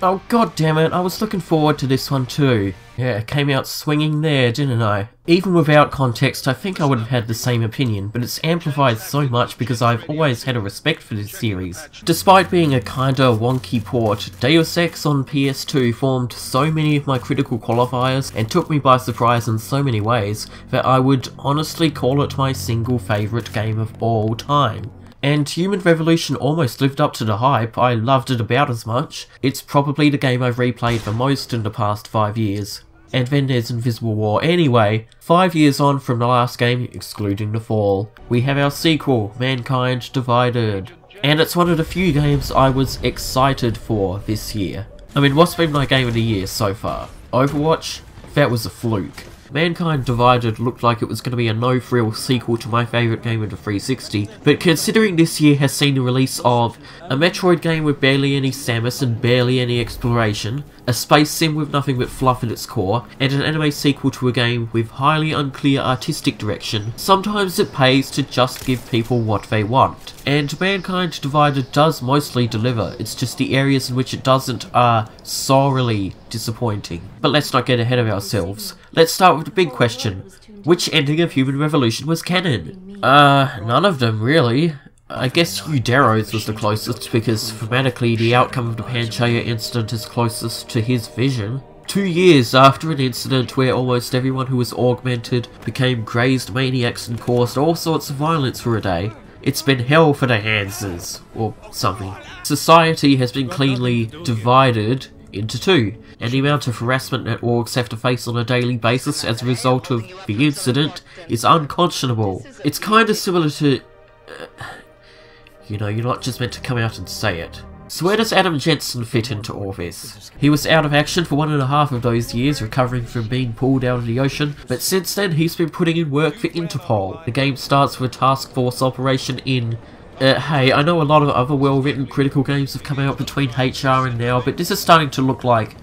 Oh god damn it, I was looking forward to this one too. Yeah, it came out swinging there, didn't I? Even without context, I think I would have had the same opinion, but it's amplified so much because I've always had a respect for this series. Despite being a kinda wonky port, Deus Ex on PS2 formed so many of my critical qualifiers and took me by surprise in so many ways that I would honestly call it my single favourite game of all time. And Human Revolution almost lived up to the hype. I loved it about as much. It's probably the game I've replayed the most in the past 5 years. And then there's Invisible War. Anyway, 5 years on from the last game, excluding the fall, we have our sequel, Mankind Divided. And it's one of the few games I was excited for this year. I mean, what's been my game of the year so far? Overwatch? That was a fluke. Mankind Divided looked like it was going to be a no-frill sequel to my favourite game of the 360, but considering this year has seen the release of a Metroid game with barely any Samus and barely any exploration, a space sim with nothing but fluff at its core, and an anime sequel to a game with highly unclear artistic direction, sometimes it pays to just give people what they want. And Mankind Divided does mostly deliver, it's just the areas in which it doesn't are sorely disappointing. But let's not get ahead of ourselves. Let's start with the big question. Which ending of Human Revolution was canon? None of them really. I guess Eudero's was the closest because thematically the outcome of the Panchaea incident is closest to his vision. 2 years after an incident where almost everyone who was augmented became crazed maniacs and caused all sorts of violence for a day, it's been hell for the Hanses, or something. Society has been cleanly divided into two, and the amount of harassment that orgs have to face on a daily basis as a result of the incident is unconscionable. It's kinda similar to... you know, you're not just meant to come out and say it. So where does Adam Jensen fit into all this? He was out of action for 1.5 of those years, recovering from being pulled out of the ocean, but since then he's been putting in work for Interpol. The game starts with a task force operation in... hey, I know a lot of other well-written critical games have come out between HR and now, but this is starting to look like...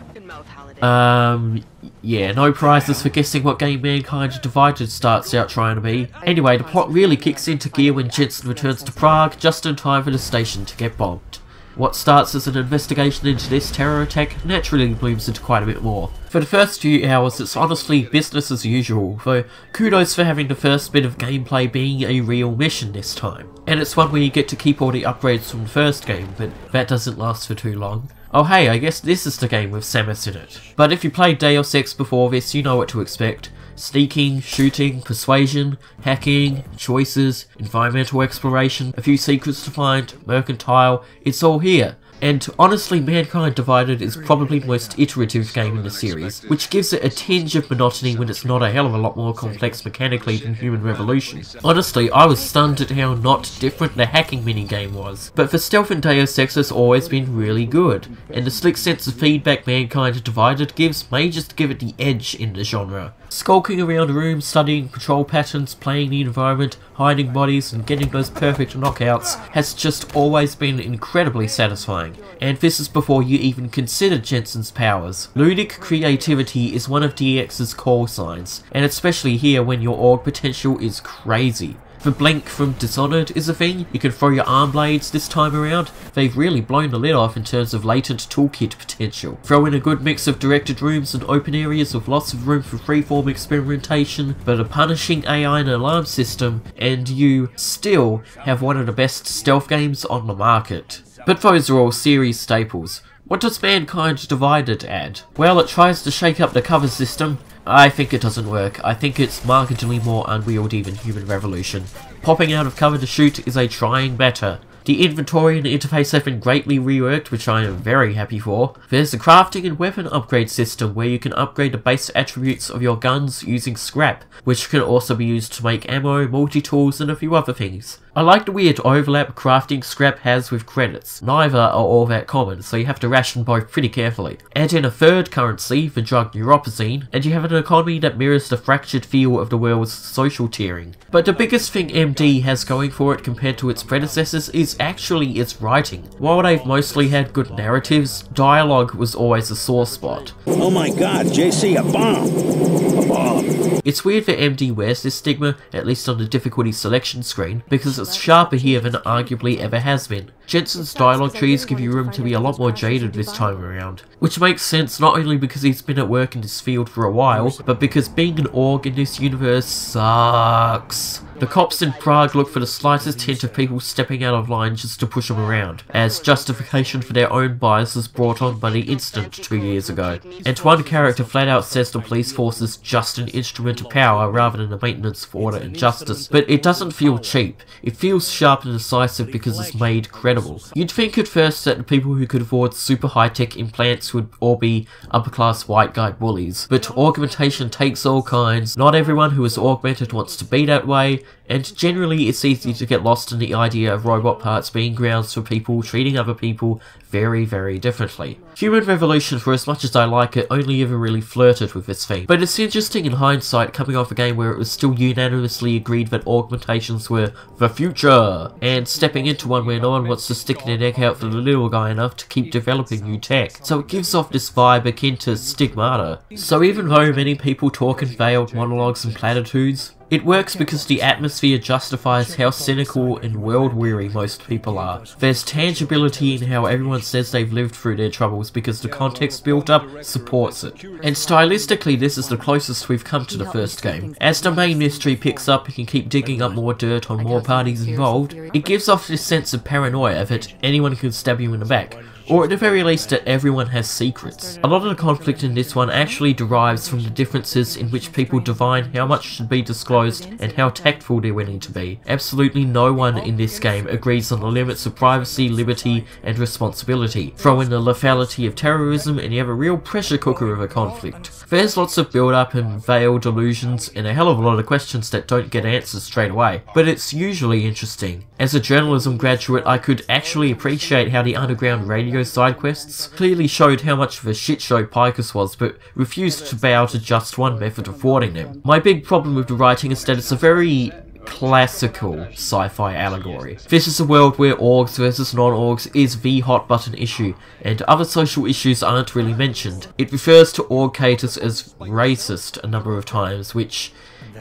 yeah, no prizes for guessing what game Mankind Divided starts out trying to be. Anyway, the plot really kicks into gear when Jensen returns to Prague, just in time for the station to get bombed. What starts as an investigation into this terror attack naturally blooms into quite a bit more. For the first few hours it's honestly business as usual, though kudos for having the first bit of gameplay being a real mission this time. And it's one where you get to keep all the upgrades from the first game, but that doesn't last for too long. Oh hey, I guess this is the game with Samus in it. But if you played Deus Ex before this, you know what to expect. Sneaking, shooting, persuasion, hacking, choices, environmental exploration, a few secrets to find, mercantile, it's all here. And honestly, Mankind Divided is probably the most iterative game in the series, which gives it a tinge of monotony when it's not a hell of a lot more complex mechanically than Human Revolution. Honestly, I was stunned at how not different the hacking minigame was. But for stealth in Deus Ex has always been really good, and the slick sense of feedback Mankind Divided gives may just give it the edge in the genre. Skulking around rooms, studying patrol patterns, playing the environment, hiding bodies and getting those perfect knockouts has just always been incredibly satisfying. And this is before you even consider Jensen's powers. Ludic creativity is one of DX's call signs, and especially here when your org potential is crazy. The Blink from Dishonored is a thing, you can throw your arm blades this time around. They've really blown the lid off in terms of latent toolkit potential. Throw in a good mix of directed rooms and open areas with lots of room for freeform experimentation, but a punishing AI and alarm system, and you still have one of the best stealth games on the market. But those are all series staples. What does Mankind Divided add? Well, it tries to shake up the cover system. I think it doesn't work. I think it's markedly more unwieldy than Human Revolution. Popping out of cover to shoot is a trying matter. The inventory and interface have been greatly reworked, which I am very happy for. There's a crafting and weapon upgrade system where you can upgrade the base attributes of your guns using scrap, which can also be used to make ammo, multi-tools and a few other things. I like the weird overlap crafting scrap has with credits. Neither are all that common, so you have to ration both pretty carefully. Add in a third currency, the drug neuropozyne, and you have an economy that mirrors the fractured feel of the world's social tiering. But the biggest thing MD has going for it compared to its predecessors is actually its writing. While they've mostly had good narratives, dialogue was always a sore spot. Oh my god, JC, a bomb! A bomb! It's weird that MD wears this stigma, at least on the difficulty selection screen, because it's sharper here than it arguably ever has been. Jensen's dialogue trees give you room to be a lot more jaded this time around, which makes sense not only because he's been at work in this field for a while, but because being an orc in this universe sucks. The cops in Prague look for the slightest hint of people stepping out of line just to push them around, as justification for their own biases brought on by the incident 2 years ago. And one character flat out says the police force is just an instrument of power rather than a maintenance of order and justice. But it doesn't feel cheap. It feels sharp and decisive because it's made credible. You'd think at first that the people who could afford super high-tech implants would all be upper-class white guy bullies, but augmentation takes all kinds. Not everyone who is augmented wants to be that way, and generally it's easy to get lost in the idea of robot parts being grounds for people treating other people very, very differently. Human Revolution, for as much as I like it, only ever really flirted with this theme, but it's interesting in hindsight coming off a game where it was still unanimously agreed that augmentations were the future, and stepping into one where no one wants to stick their neck out for the little guy enough to keep developing new tech. So it gives off this vibe akin to stigmata. So even though many people talk in veiled monologues and platitudes, it works because the atmosphere justifies how cynical and world-weary most people are. There's tangibility in how everyone says they've lived through their troubles because the context built up supports it. And stylistically this is the closest we've come to the first game. As the main mystery picks up and can keep digging up more dirt on more parties involved, it gives off this sense of paranoia that anyone can stab you in the back. Or at the very least that everyone has secrets. A lot of the conflict in this one actually derives from the differences in which people divine how much should be disclosed and how tactful they're willing to be. Absolutely no one in this game agrees on the limits of privacy, liberty, and responsibility. Throw in the lethality of terrorism and you have a real pressure cooker of a conflict. There's lots of build-up and veiled illusions and a hell of a lot of questions that don't get answers straight away, but it's usually interesting. As a journalism graduate, I could actually appreciate how the underground radio side quests clearly showed how much of a shit show Picus was, but refused to bow to just one method of thwarting them. My big problem with the writing is that it's a very classical sci-fi allegory. This is a world where orgs versus non-orgs is the hot button issue, and other social issues aren't really mentioned. It refers to org-cators as racist a number of times, which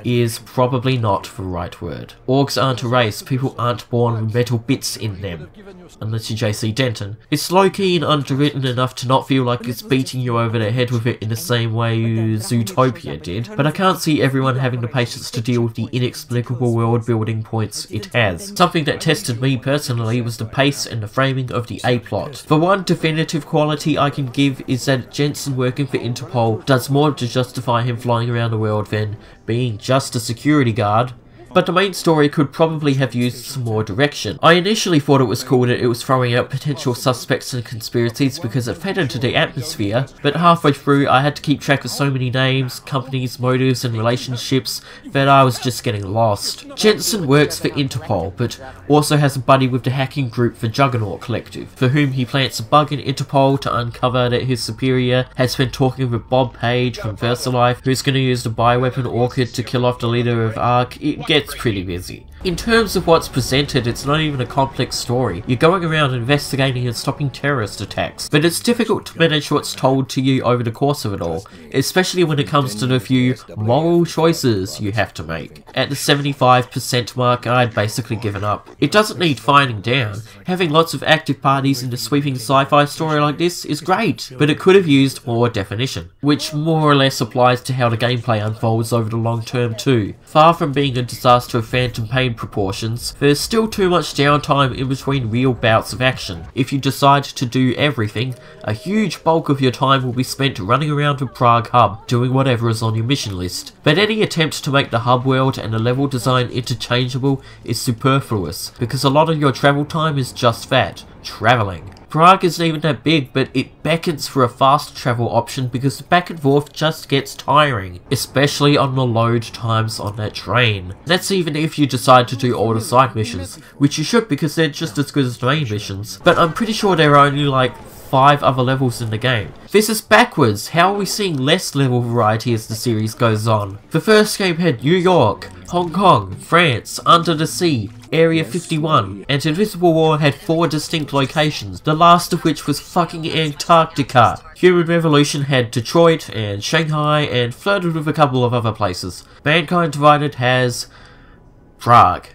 is probably not the right word. Orgs aren't a race, people aren't born with metal bits in them. Unless you're JC Denton. It's low-key and underwritten enough to not feel like it's beating you over the head with it in the same way Zootopia did, but I can't see everyone having the patience to deal with the inexplicable world-building points it has. Something that tested me personally was the pace and the framing of the A-plot. The one definitive quality I can give is that Jensen working for Interpol does more to justify him flying around the world than being just a security guard. But the main story could probably have used some more direction. I initially thought it was cool that it was throwing out potential suspects and conspiracies because it fed into the atmosphere, but halfway through I had to keep track of so many names, companies, motives and relationships that I was just getting lost. Jensen works for Interpol, but also has a buddy with the hacking group the Juggernaut Collective, for whom he plants a bug in Interpol to uncover that his superior has been talking with Bob Page from VersaLife, who's going to use the bioweapon Orchid to kill off the leader of ARC. It gets pretty busy. In terms of what's presented, it's not even a complex story. You're going around investigating and stopping terrorist attacks, but it's difficult to manage what's told to you over the course of it all, especially when it comes to the few moral choices you have to make. At the 75% mark, I'd basically given up. It doesn't need fining down. Having lots of active parties in a sweeping sci-fi story like this is great, but it could have used more definition, which more or less applies to how the gameplay unfolds over the long term too. Far from being a disaster of phantom pain proportions, there's still too much downtime in between real bouts of action. If you decide to do everything, a huge bulk of your time will be spent running around the Prague hub, doing whatever is on your mission list. But any attempt to make the hub world and the level design interchangeable is superfluous, because a lot of your travel time is just that, travelling. Prague isn't even that big, but it beckons for a fast travel option because the back and forth just gets tiring, especially on the load times on that train. That's even if you decide to do all the side missions, which you should because they're just as good as the main missions, but I'm pretty sure there are only like 5 other levels in the game. This is backwards. How are we seeing less level variety as the series goes on? The first game had New York, Hong Kong, France, Under the Sea, Area 51, and Invisible War had 4 distinct locations, the last of which was fucking Antarctica. Human Revolution had Detroit and Shanghai and flirted with a couple of other places. Mankind Divided has Prague.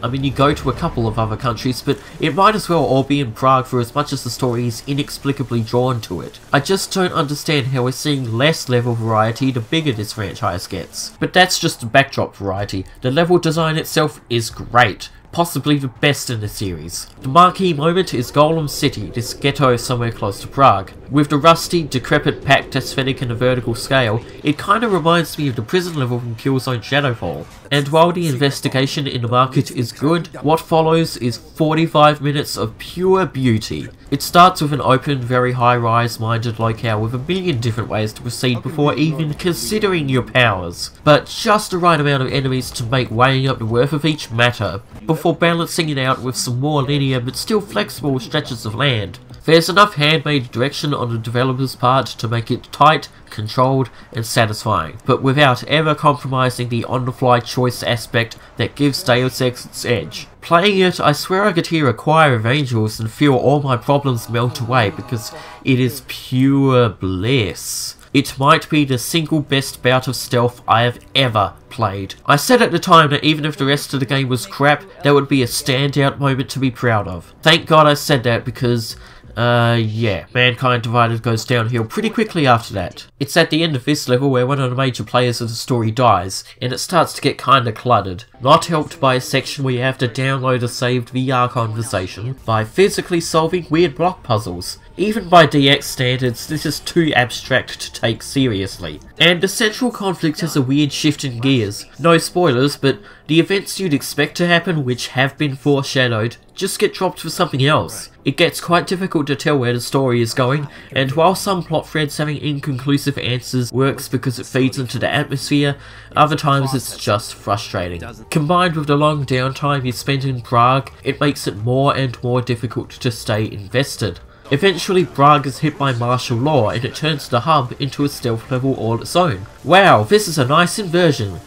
I mean, you go to a couple of other countries, but it might as well all be in Prague for as much as the story is inexplicably drawn to it. I just don't understand how we're seeing less level variety the bigger this franchise gets. But that's just the backdrop variety. The level design itself is great. Possibly the best in the series. The marquee moment is Golem City, this ghetto somewhere close to Prague. With the rusty, decrepit, packed aesthetic and a vertical scale, it kinda reminds me of the prison level from Killzone Shadowfall. And while the investigation in the market is good, what follows is 45 minutes of pure beauty. It starts with an open, very high-rise minded locale with a million different ways to proceed before even considering your powers. But just the right amount of enemies to make weighing up the worth of each matter, before balancing it out with some more linear but still flexible stretches of land. There's enough handmade direction on the developer's part to make it tight, controlled, and satisfying, but without ever compromising the on-the-fly choice aspect that gives Deus Ex its edge. Playing it, I swear I could hear a choir of angels and feel all my problems melt away because it is pure bliss. It might be the single best bout of stealth I have ever played. I said at the time that even if the rest of the game was crap, that would be a standout moment to be proud of. Thank God I said that because, yeah, Mankind Divided goes downhill pretty quickly after that. It's at the end of this level where one of the major players of the story dies, and it starts to get kinda cluttered. Not helped by a section where you have to download a saved VR conversation, by physically solving weird block puzzles. Even by DX standards, this is too abstract to take seriously. And the central conflict has a weird shift in gears. No spoilers, but the events you'd expect to happen, which have been foreshadowed, just get dropped for something else. It gets quite difficult to tell where the story is going, and while some plot threads having inconclusive answers works because it feeds into the atmosphere, other times it's just frustrating. Combined with the long downtime you spend in Prague, it makes it more and more difficult to stay invested. Eventually, Prague is hit by martial law and it turns the hub into a stealth level all its own. Wow, this is a nice inversion.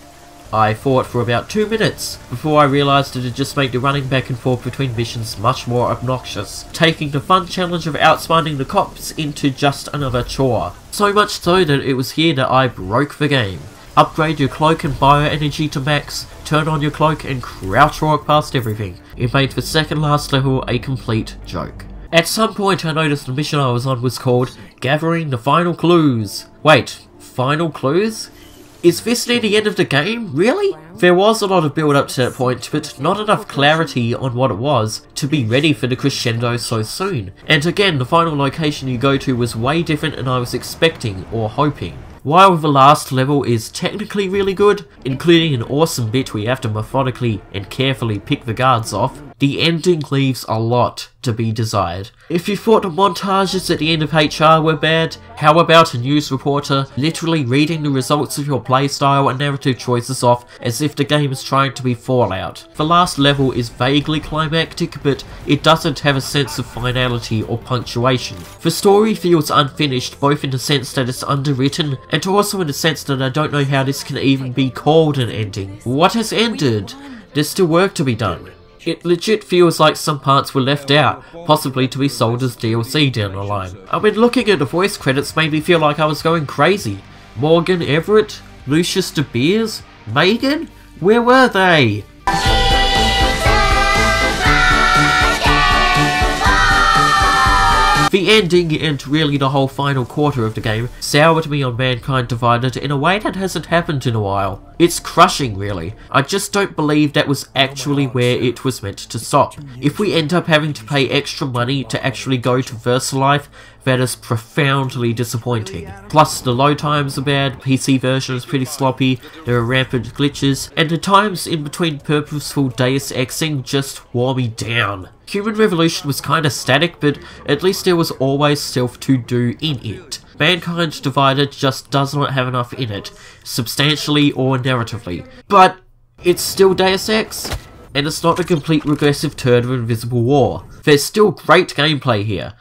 I fought for about 2 minutes before I realised it'd just make the running back and forth between missions much more obnoxious, taking the fun challenge of outsmarting the cops into just another chore. So much so that it was here that I broke the game. Upgrade your cloak and bioenergy to max, turn on your cloak and crouch walk past everything. It made the second last level a complete joke. At some point I noticed the mission I was on was called Gathering the Final Clues. Wait, Final Clues? Is this near the end of the game? Really? There was a lot of build up to that point, but not enough clarity on what it was to be ready for the crescendo so soon. And again, the final location you go to was way different than I was expecting or hoping. While the last level is technically really good, including an awesome bit where you have to methodically and carefully pick the guards off, the ending leaves a lot to be desired. If you thought the montages at the end of HR were bad, how about a news reporter literally reading the results of your playstyle and narrative choices off as if the game is trying to be Fallout? The last level is vaguely climactic, but it doesn't have a sense of finality or punctuation. The story feels unfinished, both in the sense that it's underwritten, and also in the sense that I don't know how this can even be called an ending. What has ended? There's still work to be done. It legit feels like some parts were left out, possibly to be sold as DLC down the line. I mean, looking at the voice credits made me feel like I was going crazy. Morgan Everett? Lucius De Beers? Megan? Where were they? The ending, and really the whole final quarter of the game, soured me on Mankind Divided in a way that hasn't happened in a while. It's crushing, really. I just don't believe that was actually where it was meant to stop. If we end up having to pay extra money to actually go to VersaLife, that is profoundly disappointing. Plus, the load times are bad, PC version is pretty sloppy, there are rampant glitches, and the times in between purposeful Deus Exing just wore me down. Human Revolution was kinda static, but at least there was always stuff to do in it. Mankind Divided just does not have enough in it, substantially or narratively. But it's still Deus Ex, and it's not a complete regressive turn of Invisible War. There's still great gameplay here,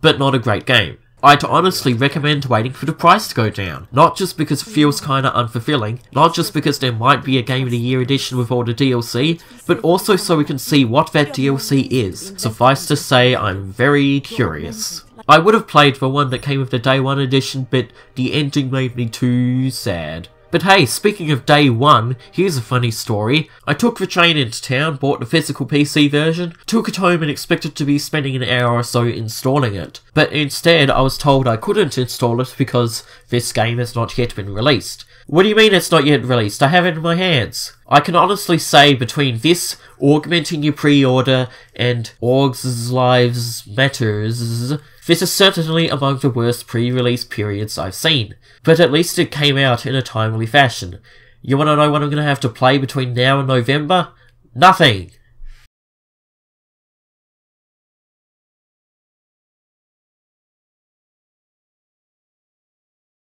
but not a great game. I'd honestly recommend waiting for the price to go down, not just because it feels kinda unfulfilling, not just because there might be a Game of the Year edition with all the DLC, but also so we can see what that DLC is. Suffice to say, I'm very curious. I would have played the one that came with the Day 1 edition, but the ending made me too sad. But hey, speaking of Day 1, here's a funny story. I took the train into town, bought the physical PC version, took it home and expected to be spending an hour or so installing it. But instead, I was told I couldn't install it because this game has not yet been released. What do you mean it's not yet released? I have it in my hands. I can honestly say between this, augmenting your pre-order, and Orgs Lives Matters, this is certainly among the worst pre-release periods I've seen. But at least it came out in a timely fashion. You wanna know what I'm gonna have to play between now and November? Nothing!